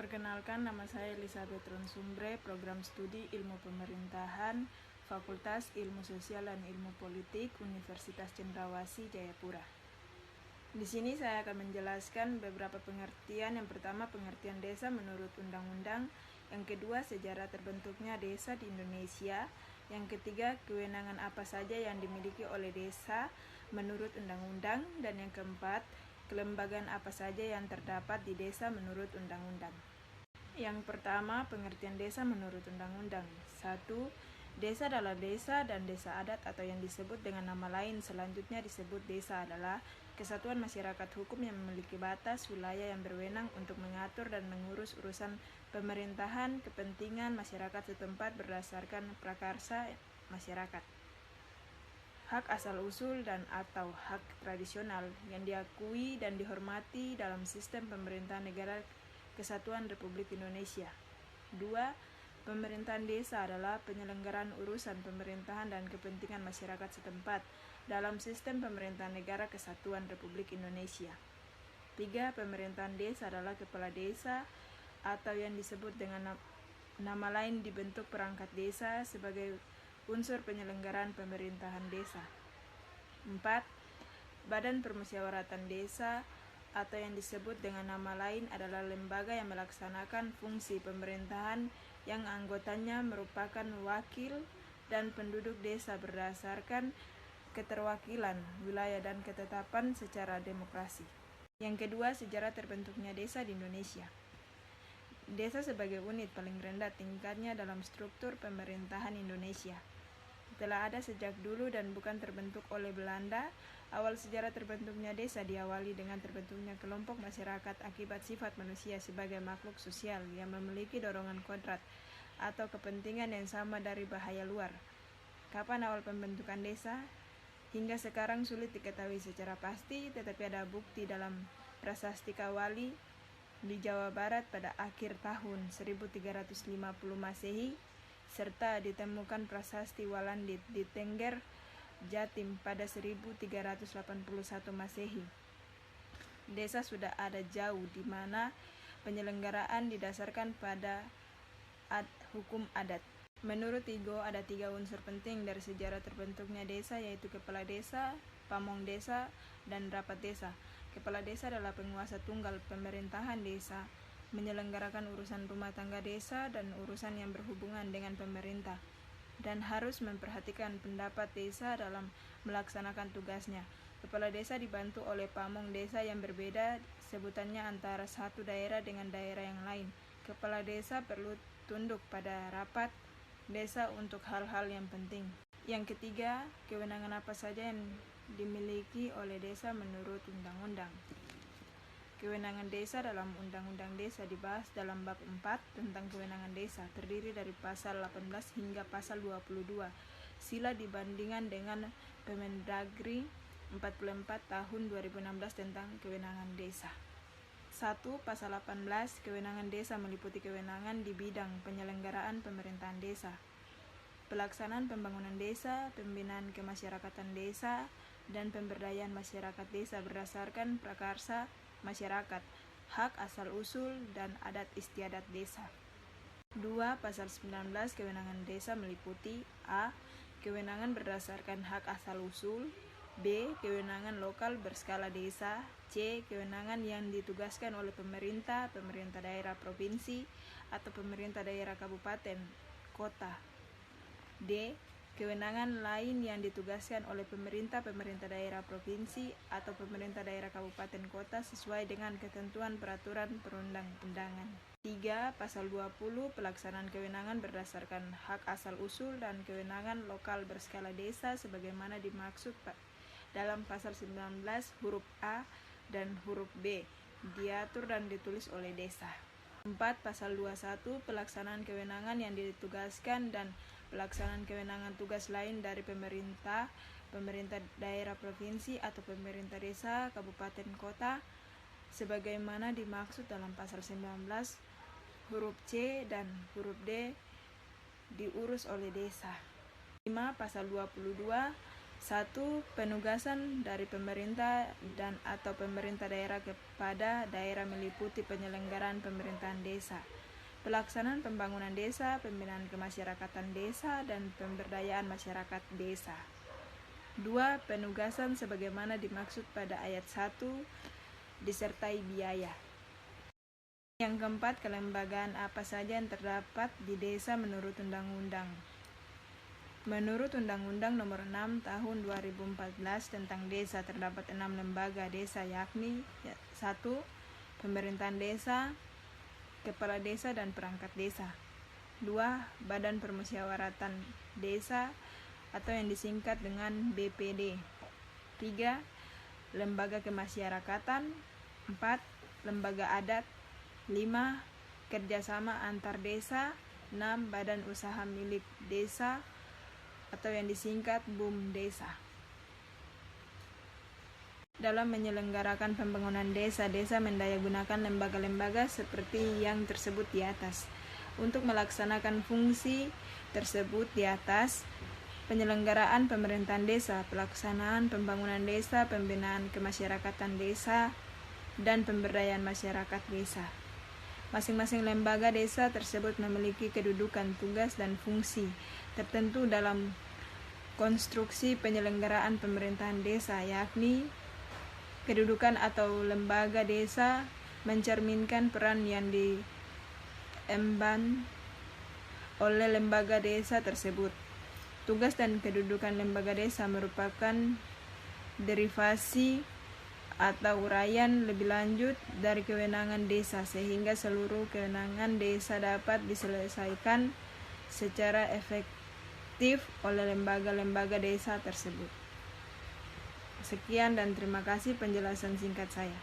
Perkenalkan, nama saya Elizabeth Ronsumbre, Program Studi Ilmu Pemerintahan, Fakultas Ilmu Sosial dan Ilmu Politik, Universitas Cendrawasih, Jayapura. Di sini saya akan menjelaskan beberapa pengertian. Yang pertama, pengertian desa menurut undang-undang. Yang kedua, sejarah terbentuknya desa di Indonesia. Yang ketiga, kewenangan apa saja yang dimiliki oleh desa menurut undang-undang. Dan yang keempat, kelembagaan apa saja yang terdapat di desa menurut undang-undang. Yang pertama, pengertian desa menurut undang-undang. 1. Desa adalah desa dan desa adat atau yang disebut dengan nama lain selanjutnya disebut desa adalah kesatuan masyarakat hukum yang memiliki batas wilayah yang berwenang untuk mengatur dan mengurus urusan pemerintahan kepentingan masyarakat setempat berdasarkan prakarsa masyarakat. Hak asal-usul dan atau hak tradisional yang diakui dan dihormati dalam sistem pemerintahan negara Kesatuan Republik Indonesia. 2. Pemerintahan desa adalah penyelenggaraan urusan pemerintahan dan kepentingan masyarakat setempat dalam sistem pemerintahan negara Kesatuan Republik Indonesia. 3. Pemerintahan desa adalah kepala desa atau yang disebut dengan nama lain dibentuk perangkat desa sebagai unsur penyelenggaraan pemerintahan desa. 4. Badan Permusyawaratan Desa atau yang disebut dengan nama lain adalah lembaga yang melaksanakan fungsi pemerintahan yang anggotanya merupakan wakil dan penduduk desa berdasarkan keterwakilan wilayah dan ketetapan secara demokrasi. Yang kedua, sejarah terbentuknya desa di Indonesia. Desa sebagai unit paling rendah tingkatnya dalam struktur pemerintahan Indonesia. Telah ada sejak dulu dan bukan terbentuk oleh Belanda. Awal sejarah terbentuknya desa diawali dengan terbentuknya kelompok masyarakat akibat sifat manusia sebagai makhluk sosial yang memiliki dorongan kodrat atau kepentingan yang sama dari bahaya luar. Kapan awal pembentukan desa? Hingga sekarang sulit diketahui secara pasti, tetapi ada bukti dalam prasasti Kawali di Jawa Barat pada akhir tahun 1350 Masehi, serta ditemukan prasasti Walandit di Tengger, Jatim pada 1381 Masehi. Desa sudah ada jauh di mana penyelenggaraan didasarkan pada hukum adat. Menurut Tigo, ada 3 unsur penting dari sejarah terbentuknya desa, yaitu kepala desa, pamong desa, dan rapat desa. Kepala desa adalah penguasa tunggal pemerintahan desa, menyelenggarakan urusan rumah tangga desa dan urusan yang berhubungan dengan pemerintah, dan harus memperhatikan pendapat desa dalam melaksanakan tugasnya. Kepala desa dibantu oleh pamong desa yang berbeda sebutannya antara satu daerah dengan daerah yang lain. Kepala desa perlu tunduk pada rapat desa untuk hal-hal yang penting. Yang ketiga, kewenangan apa saja yang dimiliki oleh desa menurut undang-undang. Kewenangan desa dalam Undang-Undang Desa dibahas dalam bab 4 tentang kewenangan desa, terdiri dari pasal 18 hingga pasal 22. Sila dibandingkan dengan Permendagri 44 tahun 2016 tentang kewenangan desa. 1. Pasal 18, kewenangan desa meliputi kewenangan di bidang penyelenggaraan pemerintahan desa, pelaksanaan pembangunan desa, pembinaan kemasyarakatan desa, dan pemberdayaan masyarakat desa berdasarkan prakarsa masyarakat, hak asal-usul, dan adat istiadat desa. 2. Pasal 19, kewenangan desa meliputi A. Kewenangan berdasarkan hak asal-usul, B. Kewenangan lokal berskala desa, C. Kewenangan yang ditugaskan oleh pemerintah daerah provinsi, atau pemerintah daerah kabupaten, kota, D. Kewenangan lain yang ditugaskan oleh pemerintah daerah provinsi atau pemerintah daerah kabupaten kota sesuai dengan ketentuan peraturan perundang-undangan. 3. Pasal 20, pelaksanaan kewenangan berdasarkan hak asal-usul dan kewenangan lokal berskala desa sebagaimana dimaksud dalam pasal 19 huruf A dan huruf B, diatur dan ditulis oleh desa. 4. Pasal 21, pelaksanaan kewenangan yang ditugaskan dan pelaksanaan kewenangan tugas lain dari pemerintah daerah provinsi atau pemerintah desa, kabupaten, kota, sebagaimana dimaksud dalam pasal 19 huruf C dan huruf D, diurus oleh desa. 5. Pasal 22, 1. Penugasan dari pemerintah dan atau pemerintah daerah kepada daerah meliputi penyelenggaraan pemerintahan desa, pelaksanaan pembangunan desa, pembinaan kemasyarakatan desa, dan pemberdayaan masyarakat desa. 2. Penugasan sebagaimana dimaksud pada ayat 1 disertai biaya. Yang keempat, kelembagaan apa saja yang terdapat di desa menurut undang-undang. Menurut Undang-Undang Nomor 6 Tahun 2014 tentang Desa terdapat 6 lembaga desa, yakni 1. Pemerintahan desa, kepala desa dan perangkat desa. 2. Badan Permusyawaratan Desa atau yang disingkat dengan BPD. 3. Lembaga kemasyarakatan. 4. Lembaga adat. 5. Kerjasama antar desa. 6. Badan usaha milik desa atau yang disingkat BUMDesa. Dalam menyelenggarakan pembangunan desa, desa mendayagunakan lembaga-lembaga seperti yang tersebut di atas. Untuk melaksanakan fungsi tersebut di atas, penyelenggaraan pemerintahan desa, pelaksanaan pembangunan desa, pembinaan kemasyarakatan desa, dan pemberdayaan masyarakat desa. Masing-masing lembaga desa tersebut memiliki kedudukan, tugas, dan fungsi tertentu dalam konstruksi penyelenggaraan pemerintahan desa, yakni kedudukan atau lembaga desa mencerminkan peran yang diemban oleh lembaga desa tersebut. Tugas dan kedudukan lembaga desa merupakan derivasi atau uraian lebih lanjut dari kewenangan desa, sehingga seluruh kewenangan desa dapat diselesaikan secara efektif oleh lembaga-lembaga desa tersebut. Sekian dan terima kasih penjelasan singkat saya.